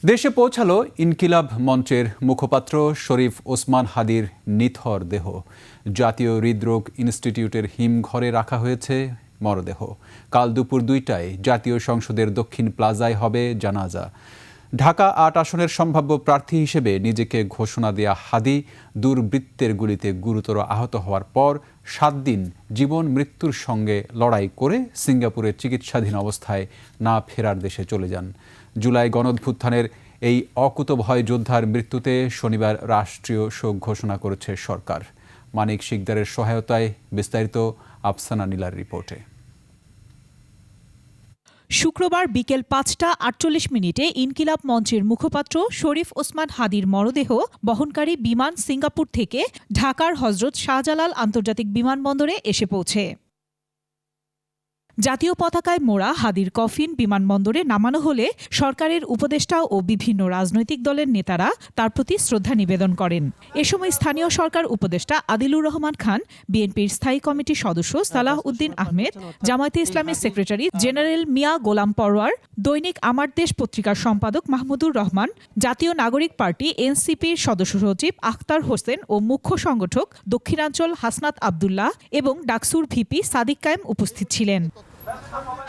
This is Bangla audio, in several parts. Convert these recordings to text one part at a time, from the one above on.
দেশে পৌঁছালো ইনকিলাব মঞ্চের মুখপাত্র শরীফ ওসমান হাদির নিথর দেহ। জাতীয় হৃদরোগ ইনস্টিটিউটের হিমঘরে রাখা হয়েছে মরদেহ। কাল দুপুর 2টায় জাতীয় সংসদের দক্ষিণ প্লাজায় হবে জানাজা। ঢাকা ৮ আসনের সম্ভাব্য প্রার্থী হিসেবে নিজেকে ঘোষণা দেয়া হাদি দুর্বৃত্তের গুলিতে গুরুতর আহত হওয়ার পর 7 দিন জীবন মৃত্যুর সঙ্গে লড়াই করে সিঙ্গাপুরে চিকিৎসাধীন অবস্থায় না ফেরার দেশে চলে যান। জুলাই গণঅভ্যুত্থানের এই অকুতোভয় যোদ্ধার মৃত্যুতে শনিবার রাষ্ট্রীয় শোক ঘোষণা করেছে সরকার। মানিক শিকদারের সহায়তায় বিস্তারিত আফসানা নীলার রিপোর্টে। শুক্রবার বিকেল 5টা 48 মিনিটে ইনকিলাব মঞ্চের মুখপাত্র শরীফ ওসমান হাদির মরদেহ বহনকারী বিমান সিঙ্গাপুর থেকে ঢাকার হজরত শাহজালাল আন্তর্জাতিক বিমানবন্দরে এসে পৌঁছে। জাতীয় পতাকায় মোড়া হাদির কফিন বিমানবন্দরে নামানো হলে সরকারের উপদেষ্টা ও বিভিন্ন রাজনৈতিক দলের নেতারা তার প্রতি শ্রদ্ধা নিবেদন করেন। এ সময় স্থানীয় সরকার উপদেষ্টা আদিলুর রহমান খান, বিএনপির স্থায়ী কমিটির সদস্য সালাহ উদ্দিন আহমেদ, জামায়াতে ইসলামের সেক্রেটারি জেনারেল মিয়া গোলাম পরওয়ার, দৈনিক আমার দেশ পত্রিকার সম্পাদক মাহমুদুর রহমান, জাতীয় নাগরিক পার্টি এনসিপির সদস্য সচিব আখতার হোসেন ও মুখ্য সংগঠক দক্ষিণাঞ্চল হাসনাত আবদুল্লাহ এবং ডাকসুর ভিপি সাদিক কায়েম উপস্থিত ছিলেন।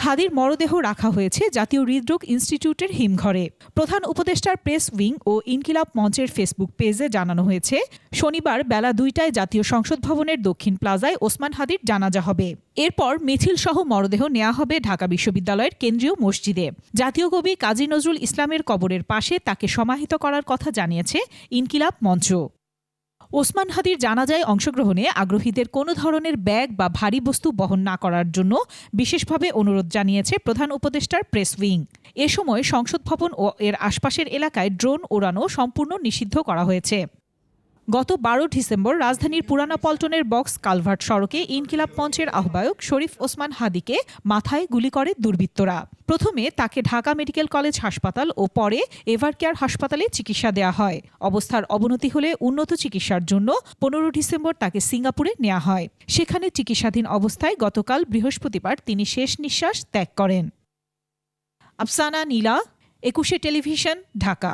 হাদির মরদেহ রাখা হয়েছে জাতীয় হৃদরোগ ইনস্টিটিউটের হিমঘরে। প্রধান উপদেষ্টার প্রেস উইং ও ইনকিলাব মঞ্চের ফেসবুক পেজে জানানো হয়েছে, শনিবার বেলা 2টায় জাতীয় সংসদ ভবনের দক্ষিণ প্লাজায় ওসমান হাদির জানাজা হবে। এরপর মিছিল সহ মরদেহ নেওয়া হবে ঢাকা বিশ্ববিদ্যালয়ের কেন্দ্রীয় মসজিদে। জাতীয় কবি কাজী নজরুল ইসলামের কবরের পাশে তাকে সমাহিত করার কথা জানিয়েছে ইনকিলাব মঞ্চ। ওসমান হাদির জানাজায় অংশগ্রহণে আগ্রহীদের কোনো ধরনের ব্যাগ বা ভারী বস্তু বহন না করার জন্য বিশেষভাবে অনুরোধ জানিয়েছে প্রধান উপদেষ্টার প্রেস উইং। এ সময় সংসদ ভবন ও এর আশপাশের এলাকায় ড্রোন ওড়ানো সম্পূর্ণ নিষিদ্ধ করা হয়েছে। গত 12 ডিসেম্বর রাজধানীর পুরানা পল্টনের বক্স কালভার্ট সড়কে ইনকিলাব মঞ্চের আহ্বায়ক শরীফ ওসমান হাদিকে মাথায় গুলি করে দুর্বৃত্তরা। প্রথমে তাকে ঢাকা মেডিকেল কলেজ হাসপাতাল ও পরে এভারকেয়ার হাসপাতালে চিকিৎসা দেওয়া হয়। অবস্থার অবনতি হলে উন্নত চিকিৎসার জন্য 15 ডিসেম্বর তাকে সিঙ্গাপুরে নেওয়া হয়। সেখানে চিকিৎসাধীন অবস্থায় গতকাল বৃহস্পতিবার তিনি শেষ নিঃশ্বাস ত্যাগ করেন। আফসানা নীলা, 21 টেলিভিশন, ঢাকা।